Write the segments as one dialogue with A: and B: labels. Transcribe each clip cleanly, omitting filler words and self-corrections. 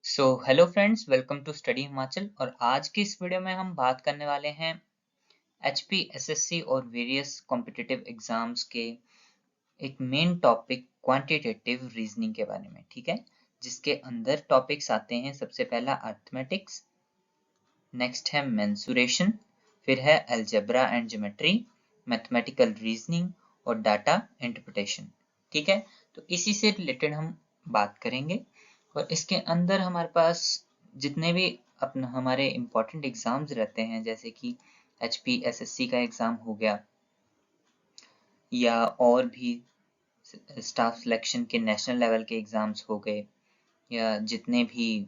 A: Hello friends, welcome to study Himachal. और आज की इस वीडियो में हम बात करने वाले हैं एचपी एसएससी और वेरियस कॉम्पिटिटिव एग्जाम्स के एक मेन टॉपिक क्वांटिटेटिव रीजनिंग के बारे में। ठीक है, जिसके अंदर टॉपिक्स आते हैं। सबसे पहला अर्थमेटिक्स, नेक्स्ट है मेंसुरेशन, फिर है algebra and geometry, mathematical reasoning और डाटा इंटरप्रिटेशन। ठीक है, तो इसी से रिलेटेड हम बात करेंगे। और इसके अंदर हमारे पास जितने भी अपना हमारे इम्पोर्टेंट एग्जाम्स रहते हैं, जैसे कि एचपी एसएससी का एग्जाम हो गया, या और भी स्टाफ सिलेक्शन के नेशनल लेवल के एग्जाम्स हो गए, या जितने भी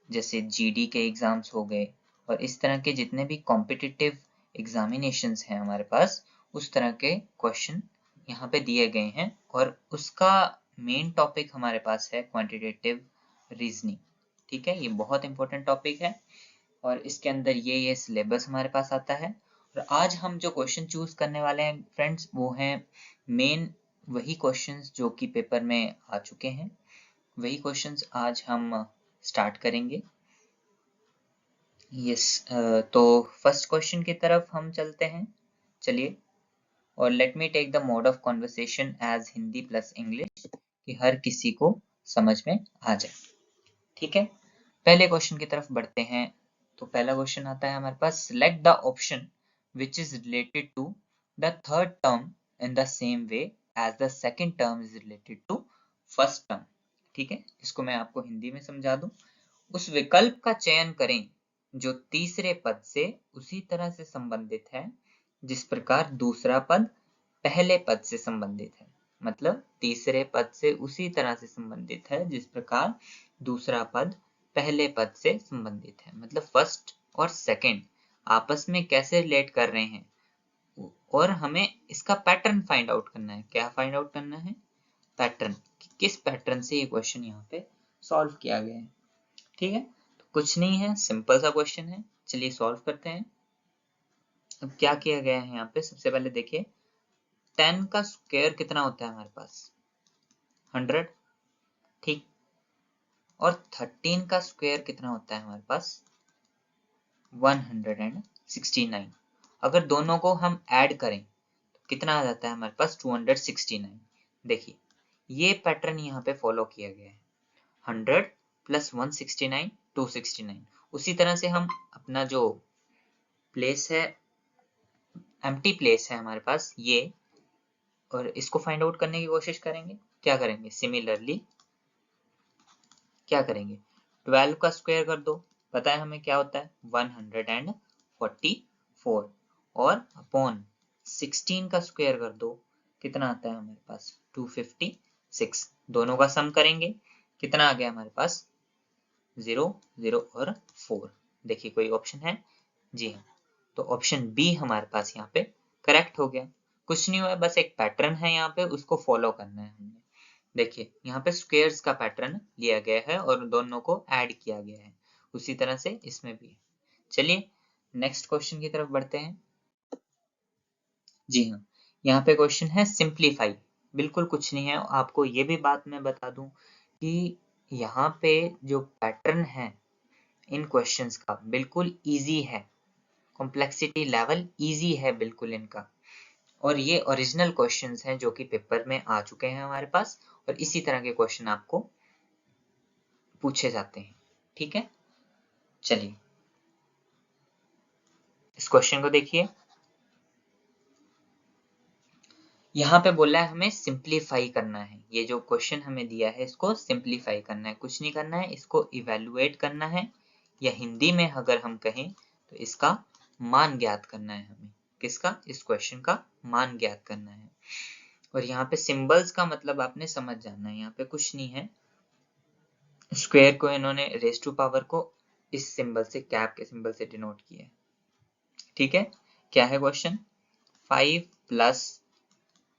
A: जैसे जीडी के एग्जाम्स हो गए, और इस तरह के जितने भी कॉम्पिटिटिव एग्जामिनेशंस हैं हमारे पास, उस तरह के क्वेश्चन यहाँ पे दिए गए हैं। और उसका मेन टॉपिक हमारे पास है क्वांटिटेटिव रीजनिंग। ठीक है, ये बहुत इंपॉर्टेंट टॉपिक है और इसके अंदर ये सिलेबस हमारे पास आता है। और आज हम जो क्वेश्चन चूज करने वाले हैं फ्रेंड्स, वो हैं मेन वही क्वेश्चंस जो कि पेपर में आ चुके हैं। वही क्वेश्चंस आज हम स्टार्ट करेंगे। तो फर्स्ट क्वेश्चन की तरफ हम चलते हैं। चलिए, और let me take the mode of conversation as Hindi plus English, कि हर किसी को समझ में आ जाए। ठीक है, पहले क्वेश्चन की तरफ बढ़ते हैं। तो पहला क्वेश्चन आता है हमारे पास, select the option which is related to the third term in the same way as the second term is related to first term. ठीक है, इसको मैं आपको हिंदी में समझा दूं। उस विकल्प का चयन करें जो तीसरे पद से उसी तरह से संबंधित है जिस प्रकार दूसरा पद पहले पद से संबंधित है। मतलब तीसरे पद से उसी तरह से संबंधित है जिस प्रकार दूसरा पद पहले पद से संबंधित है। मतलब फर्स्ट और सेकंड आपस में कैसे रिलेट कर रहे हैं, और हमें इसका पैटर्न फाइंड आउट करना है। क्या फाइंड आउट करना है? पैटर्न, किस पैटर्न से ये क्वेश्चन यहाँ पे सॉल्व किया गया है। ठीक है, तो कुछ नहीं है, सिंपल सा क्वेश्चन है। चलिए सॉल्व करते हैं। अब क्या किया गया है यहाँ पे, सबसे पहले देखिए 10 का स्क्वायर कितना होता है हमारे पास, 100। ठीक, और 13 का स्क्वायर कितना होता है हमारे पास, 169। अगर दोनों को हम ऐड करें तो कितना आ जाता है हमारे पास, 269। देखिए ये पैटर्न यहाँ पे फॉलो किया गया है, 100 प्लस 169 269। उसी तरह से हम अपना जो प्लेस है, एम्प्टी प्लेस है हमारे पास ये, और इसको फाइंड आउट करने की कोशिश करेंगे। क्या करेंगे, सिमिलरली क्या करेंगे, 12 का स्क्वायर कर दो, पता है हमें क्या होता है, 144, और अपॉन 16 का स्क्वायर कर दो, कितना आता है हमारे पास, 256। दोनों का सम करेंगे, कितना आ गया हमारे पास, 0 0 और 4। देखिए कोई ऑप्शन है? जी हाँ, तो ऑप्शन बी हमारे पास यहाँ पे करेक्ट हो गया। कुछ नहीं हुआ, बस एक पैटर्न है यहाँ पे, उसको फॉलो करना है हमने। देखिए यहाँ पे स्क्वायर्स का पैटर्न लिया गया है और दोनों को ऐड किया गया है, उसी तरह से इसमें भी। चलिए नेक्स्ट क्वेश्चन की तरफ बढ़ते हैं। जी हाँ, यहाँ पे क्वेश्चन है सिंप्लीफाई। बिल्कुल कुछ नहीं है, आपको ये भी बात मैं बता दूं कि यहाँ पे जो पैटर्न है इन क्वेश्चंस का बिल्कुल इजी है, कॉम्प्लेक्सिटी लेवल इजी है बिल्कुल इनका। और ये ओरिजिनल क्वेश्चंस हैं जो कि पेपर में आ चुके हैं हमारे पास, और इसी तरह के क्वेश्चन आपको पूछे जाते हैं। ठीक है, चलिए इस क्वेश्चन को देखिए। यहाँ पे बोला है हमें सिंप्लीफाई करना है। ये जो क्वेश्चन हमें दिया है इसको सिंप्लीफाई करना है, कुछ नहीं करना है, इसको इवेलुएट करना है, या हिंदी में अगर हम कहें तो इसका मान ज्ञात करना है हमें। किसका? इस क्वेश्चन का मान ज्ञात करना है। और यहाँ पे सिंबल्स का मतलब आपने समझ जाना है, यहाँ पे कुछ नहीं है। स्क्वायर को इन्होंने रेज टू पावर को इस सिंबल से, कैप के सिंबल से डिनोट किया है। ठीक है, क्या है question, 5 plus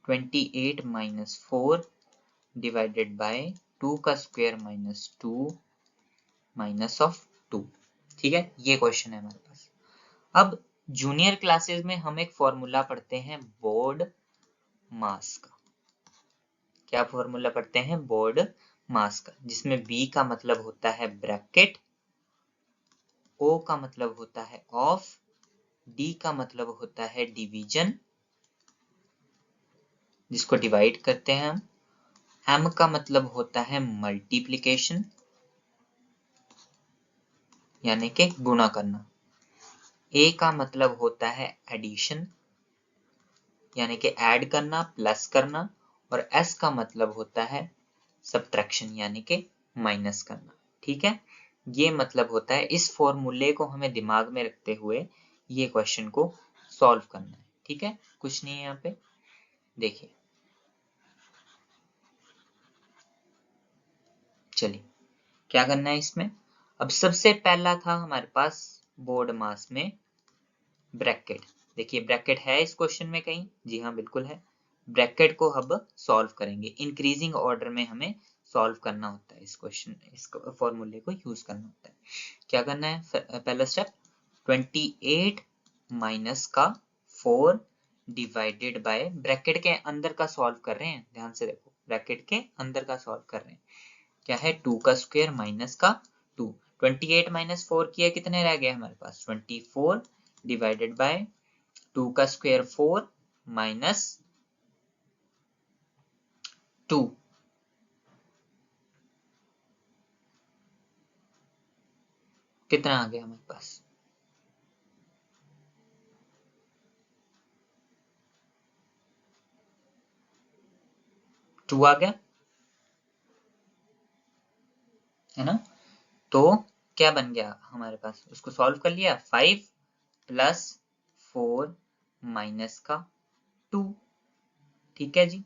A: 28 minus 4 divided by 2 का स्क्वायर माइनस 2 माइनस ऑफ 2। ठीक है, ये क्वेश्चन है हमारे पास। अब जूनियर क्लासेस में हम एक फॉर्मूला पढ़ते हैं बोर्ड मास का। क्या फॉर्मूला पढ़ते हैं? बोर्ड मास का, जिसमें बी का मतलब होता है ब्रैकेट, ओ का मतलब होता है ऑफ, डी का मतलब होता है डिवीजन जिसको डिवाइड करते हैं हम, एम का मतलब होता है मल्टीप्लिकेशन यानी कि गुणा करना, ए का मतलब होता है एडिशन यानी कि ऐड करना, प्लस करना, और एस का मतलब होता है सब्ट्रैक्शन यानी कि माइनस करना। ठीक है, ये मतलब होता है। इस फॉर्मूले को हमें दिमाग में रखते हुए ये क्वेश्चन को सॉल्व करना है। ठीक है, कुछ नहीं है यहाँ पे, देखिए चलिए क्या करना है इसमें। अब सबसे पहला था हमारे पास बोर्ड मास में ब्रैकेट। देखिए ब्रैकेट है इस क्वेश्चन में कहीं, जी हाँ बिल्कुल है। ब्रैकेट को अब सॉल्व करेंगे, इंक्रीजिंग ऑर्डर में हमें सॉल्व करना होता है इस क्वेश्चन, इस फॉर्मूले को यूज करना होता है। क्या करना है, पहला स्टेप 28 माइनस का 4 डिवाइडेड बाय, ब्रैकेट के अंदर का सॉल्व कर रहे हैं, ध्यान से देखो ब्रैकेट के अंदर का सॉल्व कर रहे हैं। क्या है, 2 का स्क्वायर माइनस का 2, 28 माइनस 4 किया कितने रह गए हमारे पास 24 डिवाइडेड बाय 2 का स्क्वायर 4 माइनस 2, कितना आ गया हमारे पास 2 आ गया है ना। तो क्या बन गया हमारे पास, उसको सॉल्व कर लिया, 5 प्लस 4 माइनस का 2। ठीक है जी,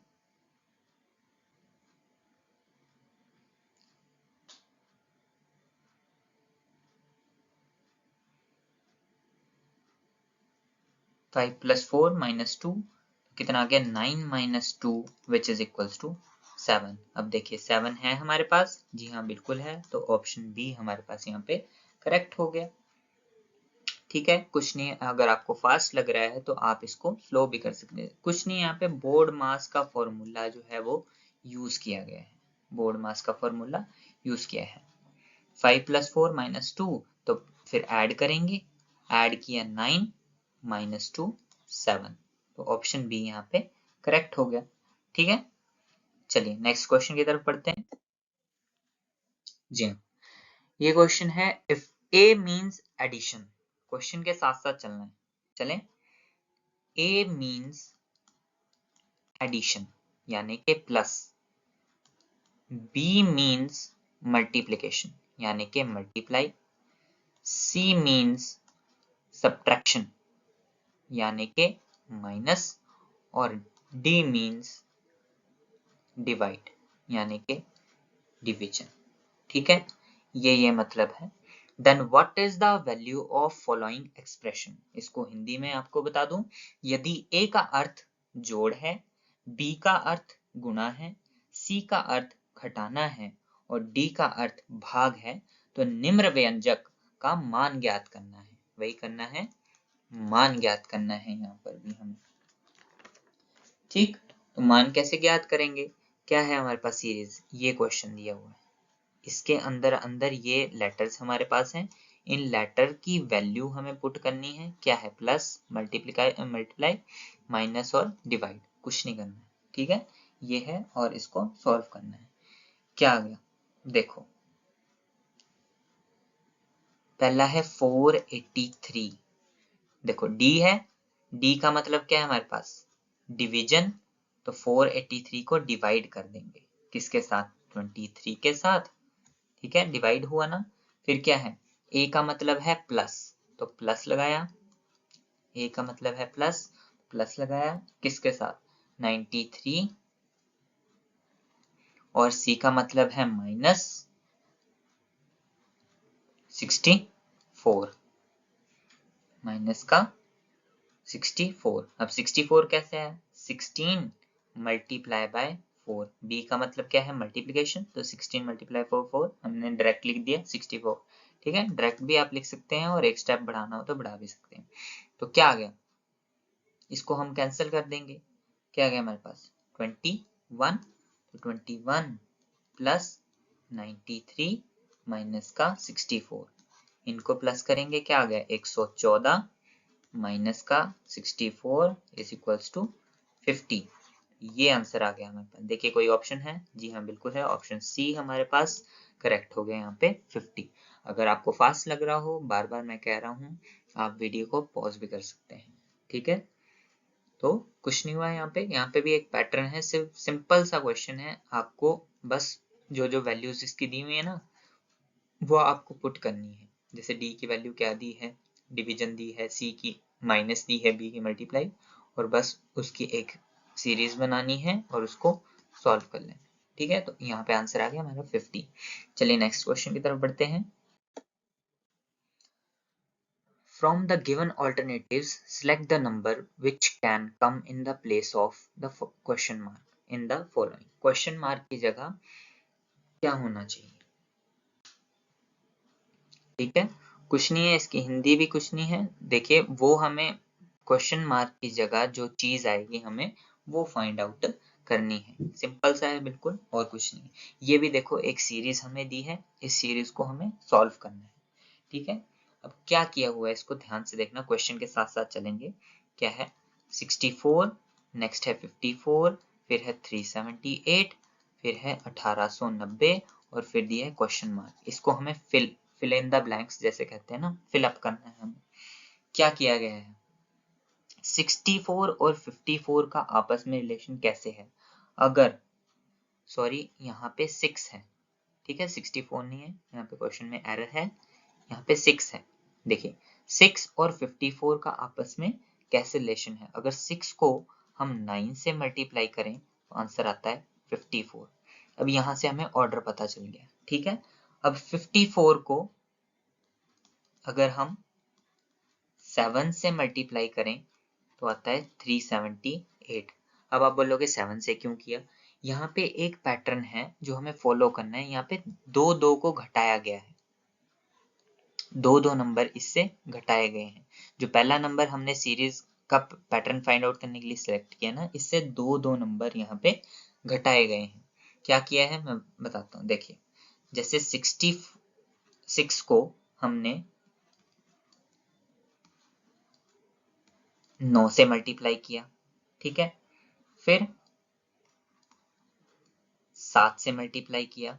A: फाइव प्लस 4 माइनस 2 कितना आ गया 9 minus 2 which is equals to 7। अब देखिए 7 है हमारे पास, जी हाँ बिल्कुल है, तो ऑप्शन बी हमारे पास यहाँ पे करेक्ट हो गया। ठीक है, कुछ नहीं, अगर आपको फास्ट लग रहा है तो आप इसको स्लो भी कर सकते हैं, कुछ नहीं। यहाँ पे बोर्ड मास का फॉर्मूला जो है वो यूज किया गया है, बोर्ड मास का फॉर्मूला यूज किया है। 5 प्लस 4 माइनस 2, तो फिर ऐड करेंगे, ऐड किया 9 माइनस 2 7, तो ऑप्शन बी यहाँ पे करेक्ट हो गया। ठीक है, चलिए नेक्स्ट क्वेश्चन की तरफ पढ़ते हैं। जी हाँ, ये क्वेश्चन है, if A means addition, question के साथ साथ चलना है, चलें। ए मीन्स एडिशन यानी कि प्लस, बी मीन्स मल्टीप्लिकेशन यानी कि मल्टीप्लाई, सी मीन्स सब्ट्रैक्शन यानी कि माइनस, और डी मीन्स डिवाइड यानी कि डिवीजन। ठीक है, ये मतलब है। Then what is the value of following expression, इसको हिंदी में आपको बता दूं, यदि ए का अर्थ जोड़ है, बी का अर्थ गुणा है, सी का अर्थ घटाना है, और डी का अर्थ भाग है, तो निम्न व्यंजक का मान ज्ञात करना है। वही करना है, मान ज्ञात करना है यहाँ पर भी हमें। ठीक, तो मान कैसे ज्ञात करेंगे, क्या है हमारे पास सीरीज, ये क्वेश्चन दिया हुआ है, इसके अंदर अंदर ये लेटर्स हमारे पास हैं, इन लेटर की वैल्यू हमें पुट करनी है, क्या है, प्लस मल्टीप्लाई माइनस और डिवाइड, कुछ नहीं करना है। ठीक है, ये है और इसको सॉल्व करना है। क्या आ गया देखो, पहला है 483, देखो डी है, डी का मतलब क्या है हमारे पास डिवीजन, तो 483 को डिवाइड कर देंगे किसके साथ, 23 के साथ। ठीक है, डिवाइड हुआ ना। फिर क्या है, ए का मतलब है प्लस, तो प्लस लगाया, ए का मतलब है प्लस, प्लस लगाया किसके साथ 93, और सी का मतलब है माइनस 64, माइनस का 64। अब 64 कैसे है, 16 मल्टीप्लाई बाय 4, बी का मतलब क्या है मल्टीप्लिकेशन, तो 16 मल्टीप्लाई 4 हमने डायरेक्ट लिख दिया 64। ठीक है, डायरेक्ट भी आप लिख सकते हैं और एक स्टेप बढ़ाना हो तो बढ़ा भी सकते हैं। तो क्या आ गया, इसको हम कैंसिल कर देंगे, क्या आ गया हमारे पास 21, तो 21 प्लस 93 माइनस का 64, इनको प्लस करेंगे क्या आ गया 114 माइनस का 64 इज इक्वल्स टू 50। ये आंसर आ गया हमारे पास। देखिए कोई ऑप्शन है? जी हाँ बिल्कुल है, ऑप्शन सी हमारे पास करेक्ट हो गया यहाँ पे 50। अगर आपको फास्ट लग रहा हो, बार बार मैं कह रहा हूँ, आप वीडियो को पॉज भी कर सकते हैं, ठीक है। तो कुछ नहीं हुआ यहाँ पे भी एक पैटर्न है, सिर्फ सिंपल सा क्वेश्चन है, आपको बस जो जो वैल्यूज इसकी दी हुई है ना वो आपको पुट करनी है। जैसे डी की वैल्यू क्या दी है, डिवीजन दी है, सी की माइनस दी है, बी की मल्टीप्लाई, और बस उसकी एक सीरीज बनानी है और उसको सॉल्व कर लेना, ठीक है। तो यहाँ पे आंसर आ गया हमारा 50। चलिए नेक्स्ट क्वेश्चन की तरफ बढ़ते हैं। From the given alternatives, select the number which can come in the place of the question mark in the following। Question mark की जगह क्या होना चाहिए, ठीक है। कुछ नहीं है, इसकी हिंदी भी कुछ नहीं है। देखिए वो हमें क्वेश्चन मार्क की जगह जो चीज आएगी हमें वो फाइंड आउट करनी है, सिंपल सा है बिल्कुल, और कुछ नहीं। ये भी देखो एक सीरीज हमें दी है, इस सीरीज को हमें सॉल्व करना है, ठीक है। अब क्या किया हुआ है इसको ध्यान से देखना, क्वेश्चन के साथ साथ चलेंगे। क्या है 64, नेक्स्ट है 54, फिर है 378, फिर है 1890, और फिर दिया है क्वेश्चन मार्क। इसको हमें फिल इन द ब्लैंक्स जैसे कहते हैं ना, फिल अप करना है हमें। क्या किया गया है, 64 और 54 का आपस में रिलेशन कैसे है? अगर सॉरी यहाँ पे 6 है, ठीक है, 64 नहीं है, यहाँ पे क्वेश्चन में एरर है, यहाँ पे 6 है। देखिए 6 और 54 का आपस में कैसे रिलेशन है? अगर 6 को हम 9 से मल्टीप्लाई करें तो आंसर आता है 54। अब यहाँ से हमें ऑर्डर पता चल गया, ठीक है। अब 54 को अगर हम 7 से मल्टीप्लाई करें तो आता है 378। अब आप बोलोगे 7 से क्यों किया? यहाँ पे एक पैटर्न है जो हमें फॉलो करना है। यहाँ पे दो दो को घटाया गया है, दो दो नंबर इससे घटाए गए हैं। जो पहला नंबर हमने सीरीज का पैटर्न फाइंड आउट करने के लिए सिलेक्ट किया ना, इससे दो दो नंबर यहाँ पे घटाए गए हैं। क्या किया है मैं बताता हूँ। देखिए जैसे 66 को हमने 9 से मल्टीप्लाई किया, ठीक है, फिर 7 से मल्टीप्लाई किया,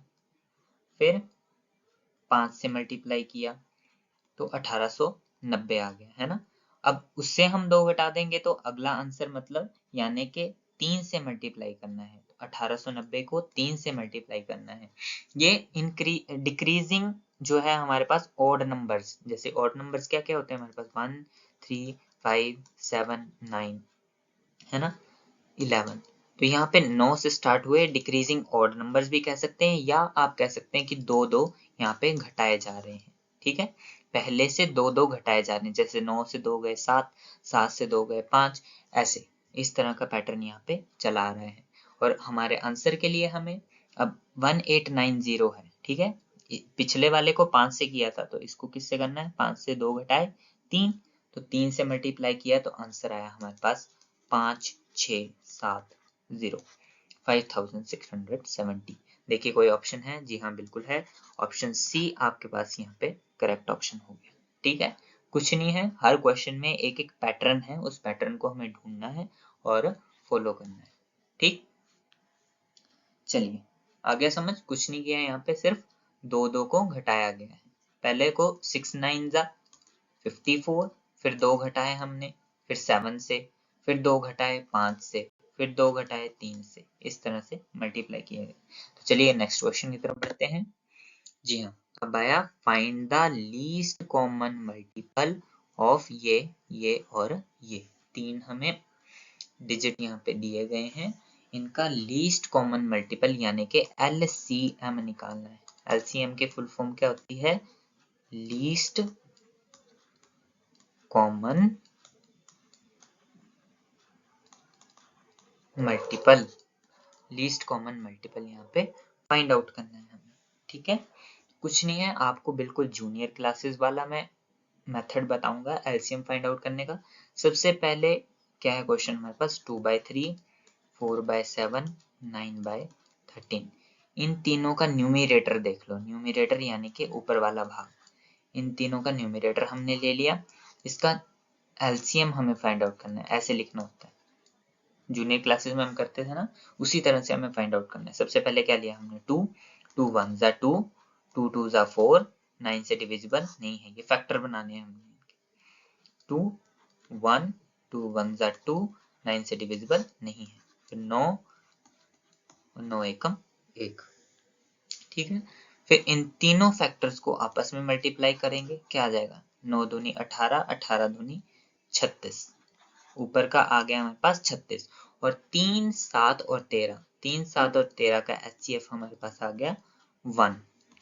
A: फिर 5 से मल्टीप्लाई किया, तो 1890 आ गया है ना। अब उससे हम 2 घटा देंगे तो अगला आंसर मतलब यानी कि 3 से मल्टीप्लाई करना है, तो 1890 को 3 से मल्टीप्लाई करना है। ये डिक्रीजिंग जो है हमारे पास ऑड नंबर्स, जैसे ऑड नंबर्स क्या क्या होते हैं हमारे पास 1 3 5 7 9 है ना, 11। तो यहाँ पे 9 से स्टार्ट हुए डिक्रीजिंग ऑड नंबर्स भी कह सकते हैं, या आप कह सकते हैं कि दो दो यहाँ पे घटाए जा रहे हैं, ठीक है। पहले से दो दो घटाए जा रहे हैं, जैसे 9 से 2 गए 7, 7 से 2 गए 5, ऐसे इस तरह का पैटर्न यहाँ पे चला आ रहा है। और हमारे आंसर के लिए हमें अब 1890 है, ठीक है। पिछले वाले को 5 से किया था तो इसको किससे करना है, 5 से 2 घटाए 3, तो 3 से मल्टीप्लाई किया तो आंसर आया हमारे पास 5670, 5670। देखिए कोई ऑप्शन है? जी हाँ बिल्कुल है, ऑप्शन सी आपके पास यहाँ पे करेक्ट ऑप्शन हो गया, ठीक है। कुछ नहीं है, हर क्वेश्चन में एक एक पैटर्न है, उस पैटर्न को हमें ढूंढना है और फॉलो करना है, ठीक। चलिए आगे समझ, कुछ नहीं किया यहाँ पे, सिर्फ दो दो को घटाया गया है। पहले को 6 9 जा 54, फिर 2 घटाए हमने, फिर 7 से, फिर 2 घटाए 5 से, फिर 2 घटाए 3 से, इस तरह से मल्टीप्लाई किया गया। तो चलिए नेक्स्ट क्वेश्चन की तरफ बढ़ते हैं। जी हाँ, अब आया find the least common multiple of ये और ये। तीन हमें डिजिट यहाँ पे दिए गए हैं, इनका लीस्ट कॉमन मल्टीपल यानी कि LCM निकालना है। LCM की फुल फॉर्म क्या होती है? Least common multiple, least common multiple यहाँ पे फाइंड आउट करना है हमें, ठीक है। कुछ नहीं है, आपको बिल्कुल जूनियर क्लासेस वाला मैं मेथड बताऊंगा एलसीएम फाइंड आउट करने का। सबसे पहले क्या है क्वेश्चन हमारे पास, 2/3, 4/7, 9/13, इन तीनों का न्यूमरेटर देख लो, न्यूमरेटर यानी कि ऊपर वाला भाग, इन तीनों का न्यूमरेटर हमने ले लिया, इसका एलसीएम हमें फाइंड आउट करना है, ऐसे लिखना होता है, जूनियर क्लासेस में हम करते थे ना, उसी तरह से हमें फाइंड आउट करना है। सबसे पहले क्या लिया हमने 2, 2 1 जा 2, 2 2 जा 4, 9 से डिविजिबल नहीं है, ये फैक्टर बनाने हैं हमने, 2 1 2 1 जा 2, 9 से डिविजिबल नहीं है, फिर 9 और 9 एकम 1, ठीक है। फिर इन तीनों फैक्टर्स को आपस में मल्टीप्लाई करेंगे, क्या आ जाएगा, 9 दूनी 18, 18 दूनी 36, ऊपर का आ गया हमारे पास 36, और 3 7 और 13, 3 7 और 13 का एचसीएफ हमारे पास आ गया 1,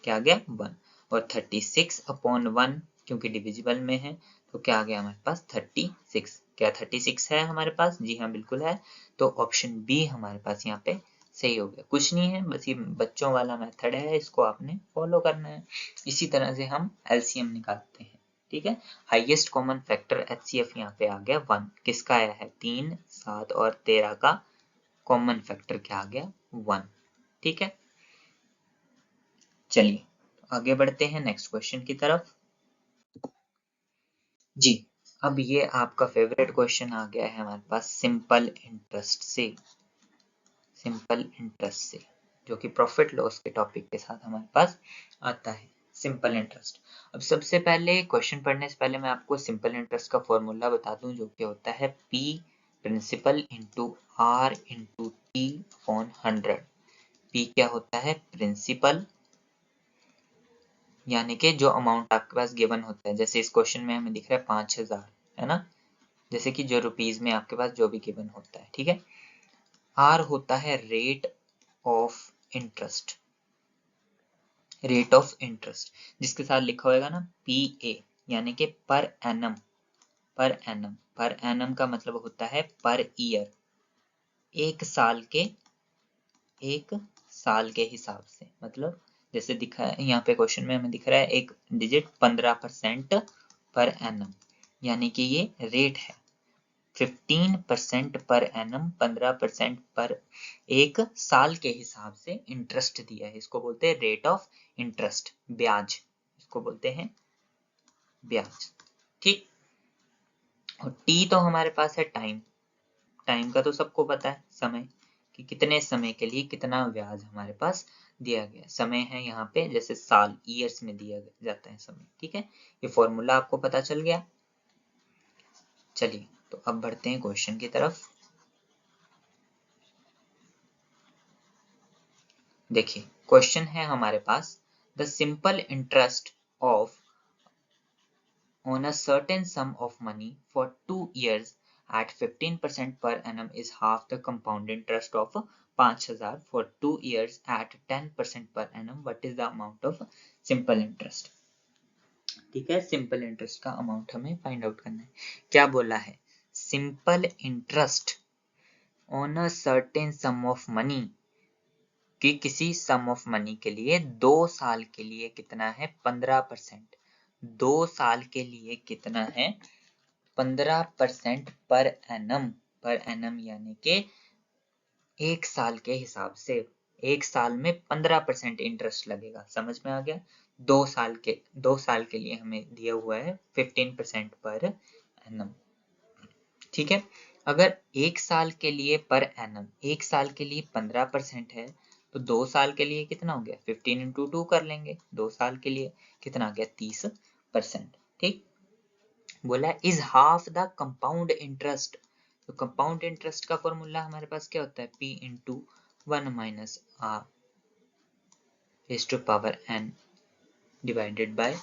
A: क्या आ गया 1, और 36 अपॉन 1 क्योंकि डिविजिबल में है तो क्या आ गया हमारे पास 36, क्या 36 है हमारे पास, जी हाँ बिल्कुल है, तो ऑप्शन बी हमारे पास यहाँ पे सही हो गया। कुछ नहीं है, बस ये बच्चों वाला मेथड है, इसको आपने फॉलो करना है। इसी तरह से हम एलसीएम निकालते हैं, ठीक है। हाईएस्ट कॉमन फैक्टर एचसीएफ यहाँ पे आ गया 1, किसका आया है, 3 7 और 13 का कॉमन फैक्टर क्या आ गया 1, ठीक है। चलिए आगे बढ़ते हैं नेक्स्ट क्वेश्चन की तरफ। जी, अब ये आपका फेवरेट क्वेश्चन आ गया है हमारे पास सिंपल इंटरेस्ट से, सिंपल इंटरेस्ट से, जो कि प्रॉफिट लॉस के टॉपिक के साथ हमारे पास आता है, सिंपल इंटरेस्ट। अब सबसे पहले क्वेश्चन पढ़ने से पहले मैं आपको सिंपल इंटरेस्ट का फॉर्मूला बता दूं, जो कि होता है P principal into R into T upon 100। P क्या होता है, प्रिंसिपल यानी कि जो अमाउंट आपके पास गिवन होता है, जैसे इस क्वेश्चन में हमें दिख रहा है 5000, है ना, जैसे कि जो रुपीज में आपके पास जो भी गिवन होता है, ठीक है। R होता है rate of interest, rate of interest, जिसके साथ लिखा होगा ना PA यानी कि per annum, per annum, per annum का मतलब होता है पर ईयर, एक साल के, एक साल के हिसाब से, मतलब जैसे दिखा है यहाँ पे क्वेश्चन में हमें दिख रहा है एक डिजिट 15% पर एनम, यानी कि ये रेट है, 15% पर एनम, 15% पर एक साल के हिसाब से इंटरेस्ट दिया है, इसको बोलते हैं रेट ऑफ इंटरेस्ट, ब्याज, इसको बोलते हैं ब्याज, ठीक। और टी तो हमारे पास है टाइम, टाइम का तो सबको पता है, समय, कि कितने समय के लिए कितना ब्याज हमारे पास दिया गया, समय है यहाँ पे जैसे साल, ईयर्स में दिया जाता है समय, ठीक है। ये फॉर्मूला आपको पता चल गया। चलिए तो अब बढ़ते हैं क्वेश्चन की तरफ। देखिए क्वेश्चन है हमारे पास, the simple interest of on a certain sum of money for 2 years at 15% per annum is half the compound interest of 5000 for 2 years at 10% per annum. What is the amount of simple interest? ठीक है, simple interest का amount हमें find out करना है। क्या बोला है, simple interest on a certain some of money, कि किसी सम ऑफ मनी के लिए 2 साल के लिए कितना है 15%, 2 साल के लिए कितना है 15% पर एनम, पर एनम यानी कि एक साल के हिसाब से, एक साल में 15% इंटरेस्ट लगेगा, समझ में आ गया। 2 साल के लिए हमें दिया हुआ है 15% पर एनम, ठीक है। अगर एक साल के लिए पर एनम, एक साल के लिए 15% है, तो 2 साल के लिए कितना हो गया, 15 इंटू 2 कर लेंगे, 2 साल के लिए कितना आ गया 30%, ठीक। बोला is half the compound interest, तो कंपाउंड इंटरेस्ट का फॉर्मूला हमारे पास क्या होता है, P into 1 minus R raise to power n divided by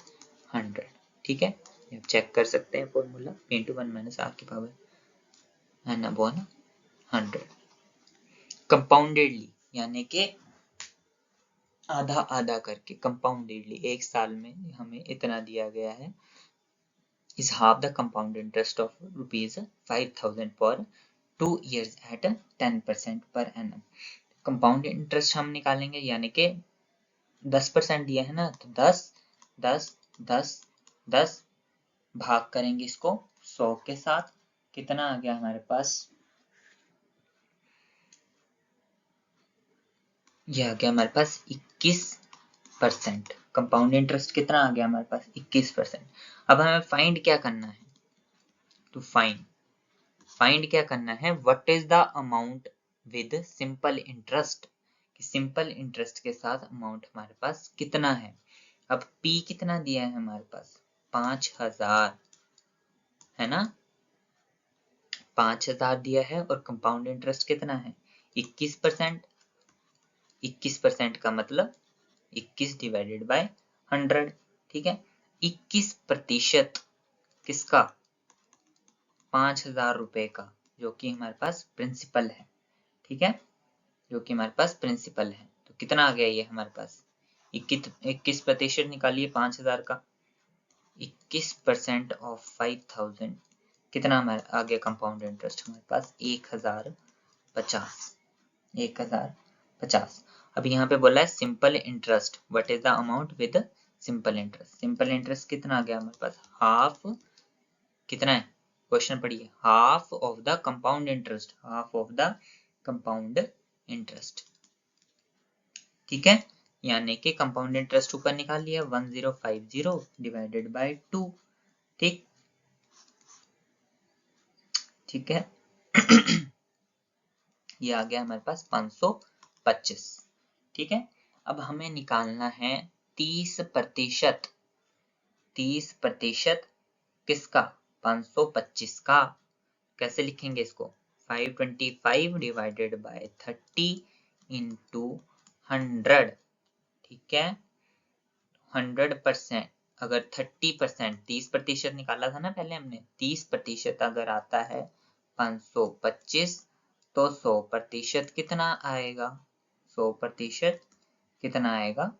A: 100, ठीक है। आप चेक कर सकते हैं formula, P into 1 minus R की पावर n अपॉन 100, कंपाउंडेडली यानी कि आधा आधा करके, कंपाउंडेडली एक साल में हमें इतना दिया गया है, is half the compound interest of rupees 5000 for 2 years at 10% per annum। Compound interest हम निकालेंगे, यानी कि 10% दिया है ना, तो 10 10 10 10 भाग करेंगे इसको 100 के साथ, कितना आ गया हमारे पास ये आ गया हमारे पास 21%। कंपाउंड इंटरेस्ट कितना आ गया हमारे पास 21%। अब हमें फाइंड क्या करना है, तो फाइंड क्या करना है, what is the amount with simple interest, simple interest के साथ अमाउंट हमारे पास कितना है। अब P कितना दिया है हमारे पास 5000 है ना, 5000 दिया है और कंपाउंड इंटरेस्ट कितना है 21%। 21% का मतलब 21 डिवाइडेड बाय 100, ठीक है। 21% किसका 5000 रुपए का, जो कि हमारे पास प्रिंसिपल है, ठीक है, जो कि हमारे पास प्रिंसिपल है। तो कितना आ गया ये हमारे पास 21% निकालिए 5000 का, 21% ऑफ 5000 कितना हमारे आ गया कंपाउंड इंटरेस्ट हमारे पास 1050। 1050। अब यहाँ पे बोला है simple interest, what is the amount with simple interest. Simple interest कितना आ गया हमारे पास हाफ, कितना है क्वेश्चन पढ़िए, half of the compound interest, half of the compound interest, ठीक है। यानी कि कंपाउंड इंटरेस्ट ऊपर निकाल लिया 1050 डिवाइडेड बाय 2, ठीक, ठीक है। ये आ गया हमारे पास 525, ठीक है। अब हमें निकालना है 30%, 30% किसका 525 का। कैसे लिखेंगे इसको 525 डिवाइडेड बाय 30 इंटू 100, ठीक है। 100%, अगर 30%, 30% निकाला था ना पहले हमने, 30% अगर आता है 525 तो 100% कितना आएगा, 100% कितना आएगा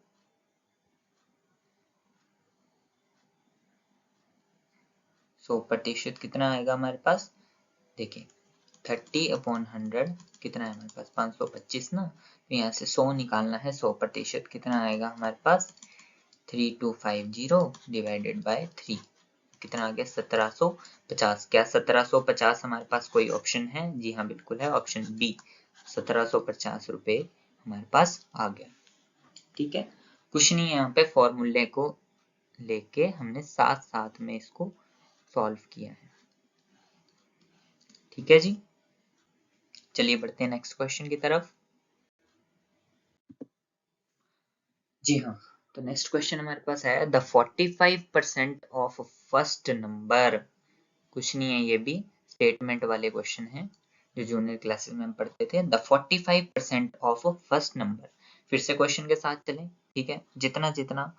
A: 100% कितना आएगा हमारे पास, देखिए 30/100 कितना है हमारे पास 525 ना, तो यहाँ से 100 निकालना है, 100% कितना आएगा हमारे पास 3250 डिवाइडेड बाय 3, कितना आ गया 1750। क्या 1750 हमारे पास कोई ऑप्शन है, जी हाँ बिल्कुल है, ऑप्शन बी 1750 रुपए हमारे पास आ गया, ठीक है। कुछ नहीं, यहाँ पे फॉर्मूले को लेके हमने साथ साथ में इसको सॉल्व किया है, ठीक है जी। चलिए बढ़ते हैं नेक्स्ट क्वेश्चन की तरफ। जी हाँ, तो नेक्स्ट क्वेश्चन हमारे पास है द 45% ऑफ फर्स्ट नंबर। कुछ नहीं है, ये भी स्टेटमेंट वाले क्वेश्चन है जो जूनियर क्लासेस में हम पढ़ते थे। द 45% ऑफ फर्स्ट नंबर, फिर से क्वेश्चन के साथ चलें, ठीक है। जितना जितना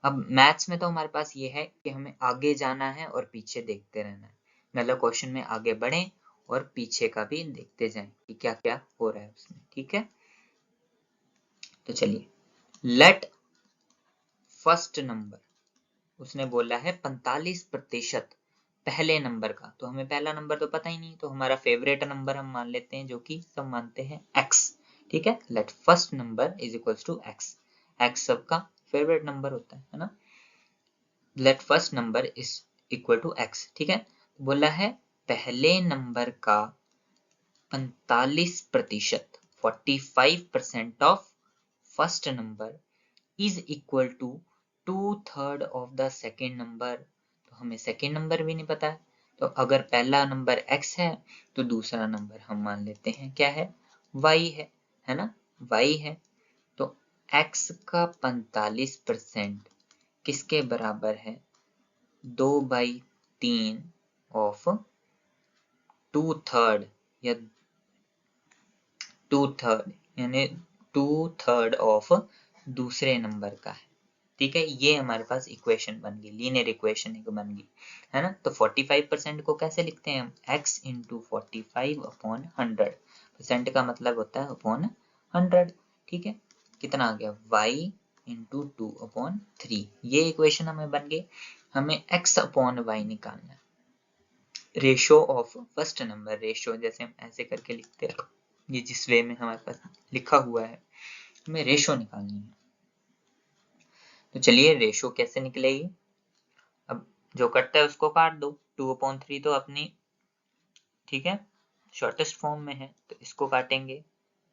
A: अब मैथ्स में तो हमारे पास ये है कि हमें आगे जाना है और पीछे देखते रहना है, मतलब क्वेश्चन में आगे बढ़ें और पीछे का भी देखते जाएं कि क्या क्या हो रहा है उसमें, ठीक है। तो चलिए, लेट फर्स्ट नंबर, उसने बोला है 45% पहले नंबर का, तो हमें पहला नंबर तो पता ही नहीं, तो हमारा फेवरेट नंबर हम मान लेते हैं, जो कि सब मानते हैं x, ठीक है। Let first number is equals to x, x सबका फेवरेट नंबर होता है ना। Let first number is equal to x, ठीक है। बोला है पहले नंबर का 45%, 45% of first number is equal to 2/3 of the second number. तो हमें सेकेंड नंबर भी नहीं पता है, तो अगर पहला नंबर x है तो दूसरा नंबर हम मान लेते हैं क्या है y है ना, y है। तो x का 45% किसके बराबर है 2/3 ऑफ 2/3, या 2/3 यानी 2/3 ऑफ दूसरे नंबर का है, ठीक है। ये हमारे पास इक्वेशन बन गई, लीनियर इक्वेशन एक बन गई, है ना। तो 45% को कैसे लिखते हैं हम, x इंटू 45/100, का मतलब होता है अपॉन 100, ठीक है। कितना आ गया y इंटू 2/3, ये इक्वेशन हमें बन गई। हमें x अपॉन y निकालना है, ratio of first number, ratio जैसे हम ऐसे करके लिखते हैं, ये जिस वे में हमारे पास लिखा हुआ है, हमें रेशो निकालनी है। तो चलिए रेशो कैसे निकलेगी, अब जो कटता है उसको काट दो, 2/3 तो अपनी, ठीक है, शॉर्टेस्ट फॉर्म में है, तो इसको काटेंगे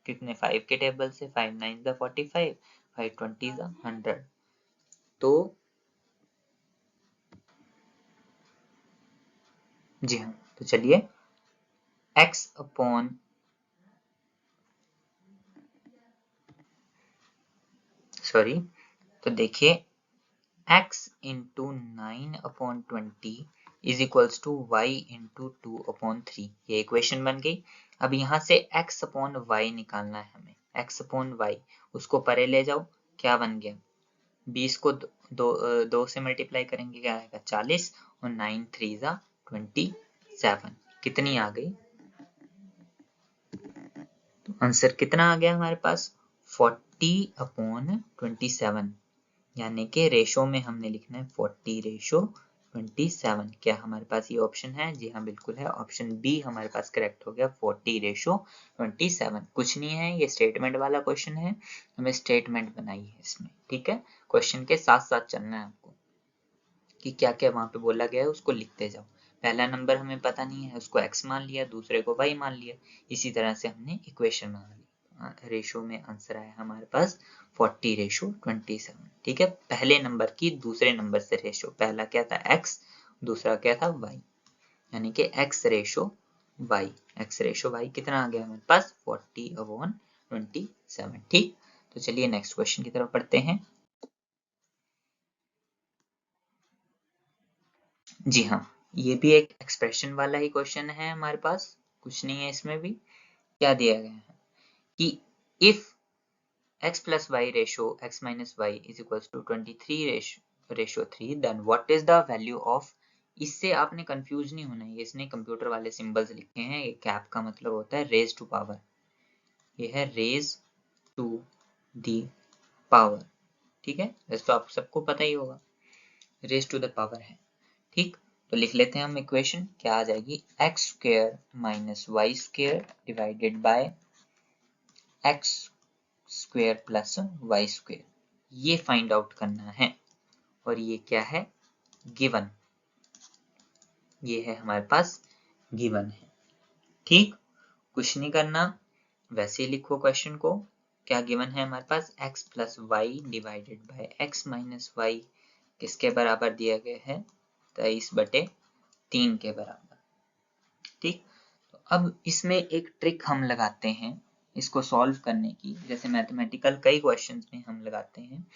A: कितने 5 के टेबल से 5 9 ज़ा 45, 5 20 ज़ा 100। तो जी हाँ, तो चलिए x अपॉन सॉरी, तो देखिए x into 9/20 is equals to y into 2/3। ये इक्वेशन बन गई। अब यहाँ से x अपॉन वाई निकालना है हमें। x अपॉन वाई, उसको परे ले जाओ, क्या बन गया? 20 को दो से मल्टीप्लाई करेंगे, क्या आएगा? 40, और 9 3 ज़ा 27। कितनी आ गई? तो आंसर कितना आ गया हमारे पास? 40/27, यानी कि रेशो में हमने लिखना है 40/27। क्या हमारे पास ये ऑप्शन है? जी हाँ, बिल्कुल है। ऑप्शन बी हमारे पास करेक्ट हो गया, 40/27। कुछ नहीं है, ये स्टेटमेंट वाला क्वेश्चन है, हमें स्टेटमेंट बनाई है इसमें। ठीक है, क्वेश्चन के साथ साथ चलना है आपको कि क्या क्या वहां पे बोला गया है, उसको लिखते जाओ। पहला नंबर हमें पता नहीं है, उसको x मान लिया, दूसरे को y मान लिया। इसी तरह से हमने इक्वेशन बना ली। रेशो में आंसर आया हमारे पास 40/27। ठीक है, पहले नंबर की दूसरे नंबर से रेशो, पहला क्या था x, दूसरा क्या था y, यानी कि x ratio y। x ratio y कितना आ गया हमारे पास? 40/27। ठीक, तो चलिए नेक्स्ट क्वेश्चन की तरफ पढ़ते हैं। जी हाँ, ये भी एक एक्सप्रेशन वाला ही क्वेश्चन है हमारे पास, कुछ नहीं है इसमें भी। क्या दिया गया है कि if x plus Y ratio x minus Y is equals to 23 ratio 3, then what is the value of. इससे आपने कंफ्यूज नहीं होना है, इसने कंप्यूटर वाले सिंबल्स लिखे हैं। ये कैप का मतलब होता है रेज टू पावर, ये है रेज टू दी पावर। ठीक है, वैसे तो आप सबको पता ही होगा, रेज टू द पावर है। ठीक, तो लिख लेते हैं हम इक्वेशन। क्या आ जाएगी? X square minus Y square divided by X square plus Y square, ये फाइंड आउट करना है। और ये क्या है? गिवन। ये है हमारे पास गिवन है। ठीक, कुछ नहीं करना, वैसे ही लिखो क्वेश्चन को। क्या गिवन है हमारे पास? X plus Y divided by X minus Y किसके बराबर दिया गया है? 23/3 के बराबर। ठीक, तो अब इसमें एक ट्रिक हम लगाते हैं इसको सॉल्व करने की, जैसे मैथमेटिकल कई क्वेश्चंस में हम लगाते हैं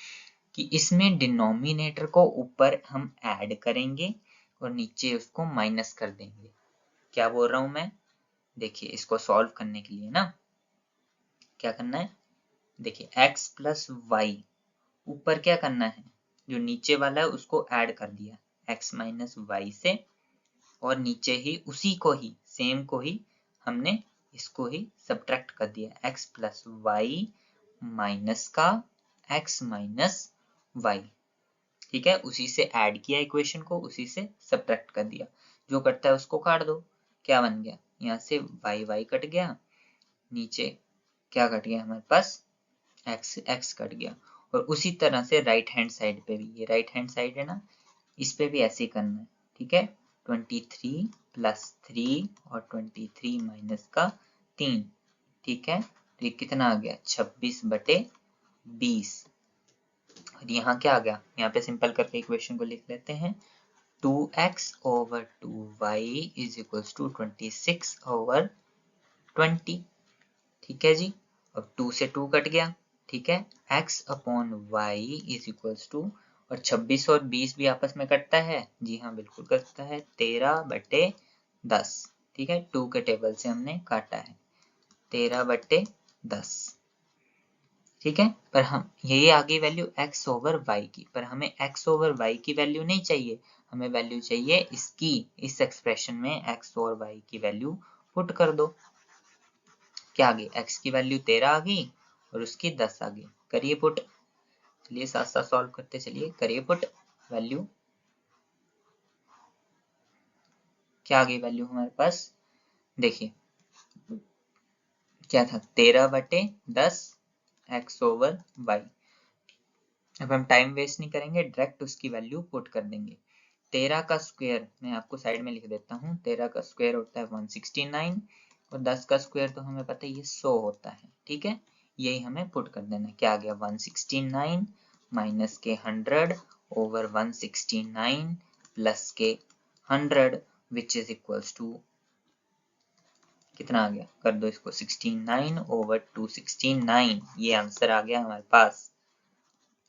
A: कि इसमें डिनोमिनेटर को ऊपर हम ऐड करेंगे और नीचे उसको माइनस कर देंगे। क्या बोल रहा हूं मैं? देखिए, इसको सॉल्व करने के लिए ना क्या करना है, देखिए x प्लस वाई, ऊपर क्या करना है, जो नीचे वाला है उसको ऐड कर दिया x माइनस वाई से, और नीचे ही उसी को ही, सेम को ही हमने इसको ही सब्ट्रैक्ट कर दिया, x प्लस वाई माइनस का x माइनस वाई। ठीक है, उसी से ऐड किया इक्वेशन को, उसी से सब्ट्रैक्ट कर दिया। जो कटता है उसको काट दो। क्या बन गया? यहाँ से वाई वाई कट गया, नीचे क्या कट गया हमारे पास? एक्स एक्स कट गया। और उसी तरह से राइट हैंड साइड पे भी, ये राइट हैंड साइड है ना, इस पे भी ऐसे ही करना है। ठीक है, 23 प्लस 3 और 23 माइनस का 3। ठीक है, तो ये कितना आ गया? 26/20। और यहाँ क्या आ गया? यहाँ पे सिंपल करके इक्वेशन को लिख लेते हैं, 2x/2y इज इक्वल्स टू 26/20। ठीक है जी, अब 2 से 2 कट गया। ठीक है, x upon Y is equals to, और 26 और 20 भी आपस में कटता है, जी हाँ बिल्कुल कटता है, 13/10। ठीक है, 2 के टेबल से हमने काटा है 13/10। ठीक है, पर हम ये आ गई वैल्यू x ओवर y की, पर हमें x ओवर y की वैल्यू नहीं चाहिए, हमें वैल्यू चाहिए इसकी। इस एक्सप्रेशन में x और y की वैल्यू पुट कर दो। क्या आ गई? x की वैल्यू 13 आ गई और उसकी 10 आ गई। करिए पुट, चलिए साथ साथ सॉल्व करते चलिए, करिए पुट। वैल्यू क्या आ गई वैल्यू हमारे पास? देखिए क्या था, 13/10 x ओवर y। अब हम टाइम वेस्ट नहीं करेंगे, डायरेक्ट उसकी वैल्यू पुट कर देंगे। 13 का स्क्वायर मैं आपको साइड में लिख देता हूँ, 13 का स्क्वायर होता है 169, और 10 का स्क्वायर तो हमें पता है ये 100 होता है, ठीक है। यही हमें पुट कर देना है। क्या आ गया 169 माइनस के 100 ओवर 169 प्लस के 100 विच इज इक्वल्स टू कितना आ गया, कर दो इसको 69 ओवर 269, ये आंसर आ गया हमारे पास।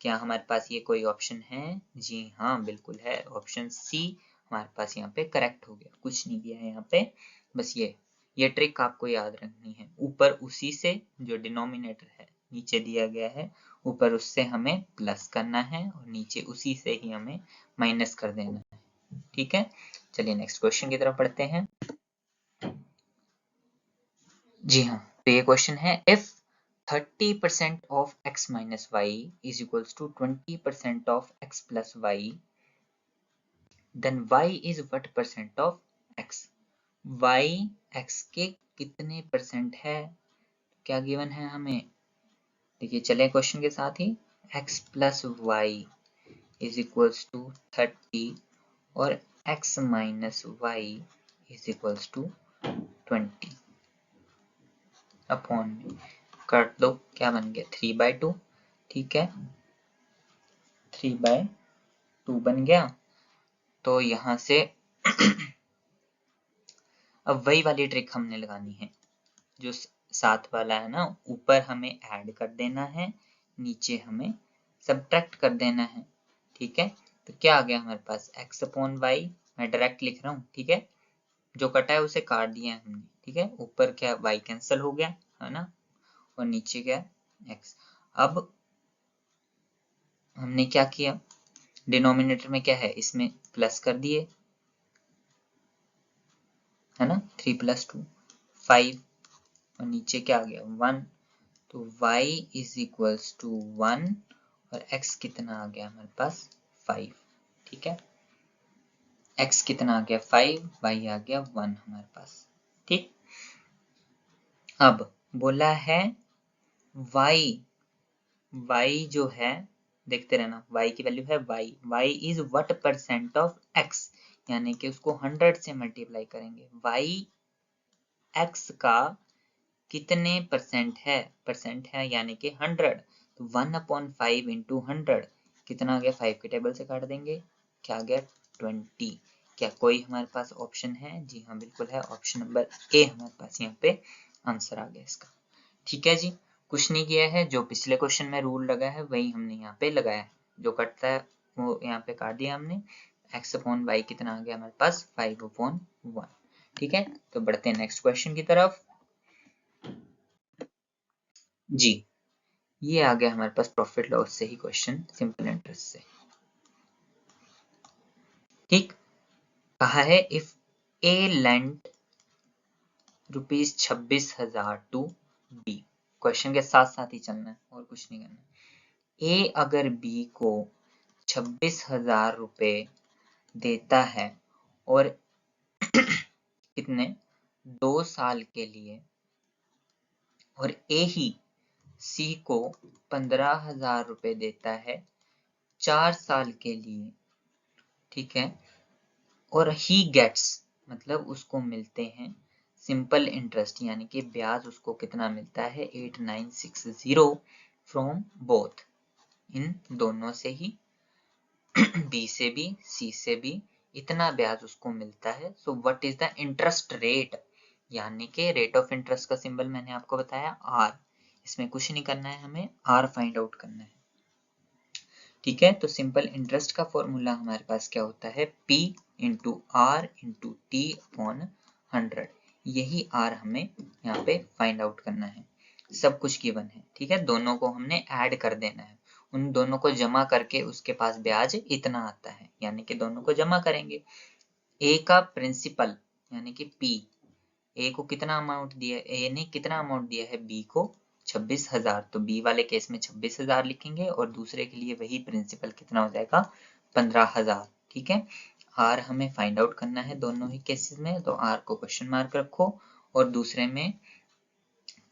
A: क्या हमारे पास ये कोई ऑप्शन है? जी हाँ बिल्कुल है, ऑप्शन सी हमारे पास यहाँ पे करेक्ट हो गया। कुछ नहीं दिया है यहाँ पे, बस ये ट्रिक आपको याद रखनी है। ऊपर उसी से जो डिनोमिनेटर है नीचे दिया गया है, ऊपर उससे हमें प्लस करना है और नीचे उसी से ही हमें माइनस कर देना है, ठीक है। चलिए नेक्स्ट क्वेश्चन की तरफ पढ़ते हैं। जी हाँ, तो ये क्वेश्चन है if 30% of x minus y is equals to 20% of x plus y, then y is what percent of x? y x के कितने परसेंट है, क्या गिवन है हमें? देखिए चले क्वेश्चन के साथ ही, x plus y is equals to 30 और x minus y is equals to 20 upon में काट दो, क्या बन गया 3/2, ठीक है 3/2 बन गया। तो यहाँ से अब वही वाली ट्रिक हमने लगानी है जो साथ वाला है ना, ऊपर हमें ऐड कर देना है, नीचे हमें सब्ट्रैक्ट कर देना है, ठीक है। तो क्या आ गया हमारे पास x अपॉन वाई, मैं डायरेक्ट लिख रहा हूँ, ठीक है, जो कटा है उसे काट दिया है हमने, ठीक है। ऊपर क्या y कैंसिल हो गया है ना, और नीचे क्या x। अब हमने क्या किया, डिनोमिनेटर में क्या है, इसमें प्लस कर दिए है ना, 3 + 2 5 और नीचे क्या आ गया 1, तो y इज इक्वल्स टू 1 और x कितना आ गया हमारे पास 5, ठीक है। x कितना आ गया 5, y आ गया 1 हमारे पास, ठीक। अब बोला है y जो है, देखते रहना, y की वैल्यू है y is what percent of x, यानी कि उसको 100 से मल्टीप्लाई करेंगे। y x का कितने परसेंट है यानी कि 100, तो 1/5 इंटू 100 कितना आ गया, 5 के टेबल से काट देंगे, क्या आ गया 20। क्या कोई हमारे पास ऑप्शन है? जी हाँ बिल्कुल है, ऑप्शन नंबर ए हमारे पास यहाँ पे आंसर आ गया इसका, ठीक है जी। कुछ नहीं किया है, जो पिछले क्वेश्चन में रूल लगा है वही हमने यहाँ पे लगाया है, जो कटता है वो यहाँ पे काट दिया हमने। x अपॉन वाई कितना आ गया हमारे पास 5/1, ठीक है। तो बढ़ते हैं नेक्स्ट क्वेश्चन की तरफ। जी ये आ गया हमारे पास प्रॉफिट लॉस से ही क्वेश्चन, सिंपल इंटरेस्ट से, ठीक। कहा है if A lent ₹26,000 to B, क्वेश्चन के साथ साथ ही चलना है और कुछ नहीं करना। ए अगर बी को 26,000 रुपए देता है और कितने 2 साल के लिए, और ए ही सी को 15,000 रुपए देता है 4 साल के लिए, ठीक है। और ही गेट्स मतलब उसको मिलते हैं सिंपल इंटरेस्ट, यानी कि ब्याज उसको कितना मिलता है 8960 फ्रॉम बोथ, इन दोनों से ही बी से भी सी से भी इतना ब्याज उसको मिलता है। So what is the interest rate, यानी कि रेट ऑफ इंटरेस्ट का सिंबल मैंने आपको बताया आर, इसमें कुछ नहीं करना है, हमें आर फाइंड आउट करना है, ठीक है। तो सिंपल इंटरेस्ट का फॉर्मूला हमारे पास क्या होता है P into R into T upon 100, यही आर हमें यहाँ पे फाइंड आउट करना है। सब कुछ गिवन है, ठीक है, दोनों को हमने ऐड कर देना है, उन दोनों को जमा करके उसके पास ब्याज इतना आता है, यानी कि दोनों को जमा करेंगे। ए का प्रिंसिपल यानी कि P, ए को कितना अमाउंट दिया, ए ने कितना अमाउंट दिया है बी को 26,000, तो बी वाले केस में 26,000 लिखेंगे और दूसरे के लिए वही प्रिंसिपल कितना हो जाएगा 15,000, ठीक है। आर हमें फाइंड आउट करना है दोनों ही केसेस में, तो आर को क्वेश्चन मार्क रखो, और दूसरे में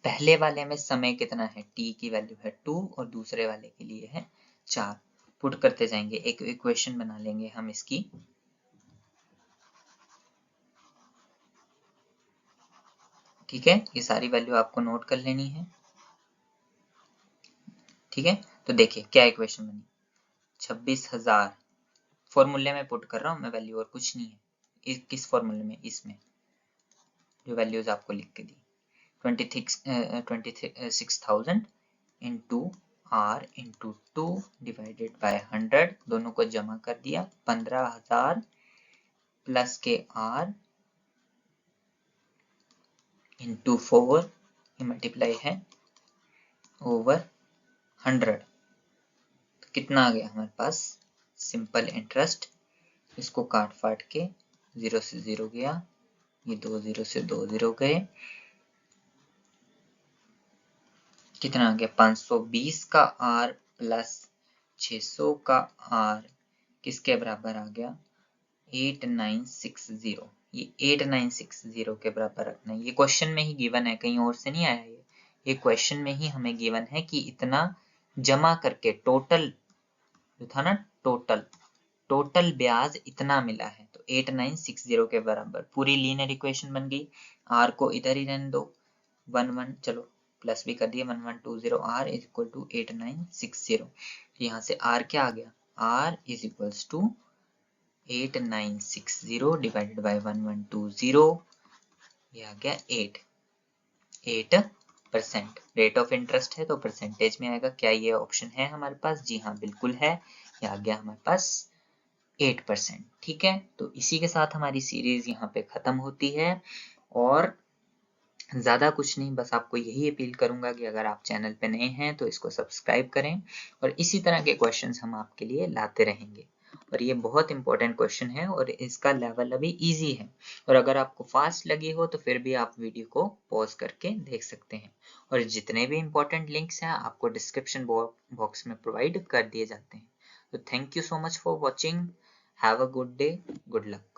A: पहले वाले में समय कितना है, टी की वैल्यू है 2 और दूसरे वाले के लिए है 4, पुट करते जाएंगे, एक इक्वेशन बना लेंगे हम इसकी। ठीक है, ये सारी वैल्यू आपको नोट कर लेनी है। ठीक है, तो देखिए क्या इक्वेशन बनी, 26,000 फॉर्मूले में पुट कर रहा हूँ मैं वैल्यू, और कुछ नहीं है। किस फॉर्मूले में, इसमें जो वैल्यूज आपको लिख के दी, 26,000 into R into 2 divided by 100, दोनों को जमा कर दिया, 15,000 प्लस के आर इंटू 4, ये मल्टीप्लाई है ओवर 100, तो कितना आ गया हमारे पास, सिंपल इंटरेस्ट, इसको काट फाट के 0 से 0 गया, ये 2 0 से 2 0 गए, कितना आ गया, 520 का आर प्लस 600 का आर किसके बराबर आ गया, 8960। ये 8960 के बराबर रखना है। ये क्वेश्चन में ही गिवन है, कहीं और से नहीं आया ये क्वेश्चन में ही हमें गिवन है कि इतना जमा करके टोटल जो था ना, टोटल ब्याज इतना मिला है, तो 8960 के बराबर पूरी लीनियर इक्वेशन बन गई। आर को इधर ही रहने दो, 11 चलो प्लस भी कर दिया, 1120 आर इज इक्वल टू 8960। यहाँ से आर क्या आ गया, R is equals to 8960 divided by 1120, ये आ गया 8%। रेट ऑफ इंटरेस्ट है तो परसेंटेज में आएगा। क्या ये ऑप्शन है हमारे पास, जी हाँ बिल्कुल है, ये आ गया हमारे पास 8%। ठीक है, तो इसी के साथ हमारी सीरीज यहाँ पे खत्म होती है, और ज़्यादा कुछ नहीं, बस आपको यही अपील करूंगा कि अगर आप चैनल पे नए हैं तो इसको सब्सक्राइब करें, और इसी तरह के क्वेश्चंस हम आपके लिए लाते रहेंगे। और ये बहुत इंपॉर्टेंट क्वेश्चन है और इसका लेवल अभी इजी है, और अगर आपको फास्ट लगी हो तो फिर भी आप वीडियो को पॉज करके देख सकते हैं। और जितने भी इंपॉर्टेंट लिंक्स हैं आपको डिस्क्रिप्शन बॉक्स में प्रोवाइड कर दिए जाते हैं। तो thank you so much for watching, have a good day, good luck.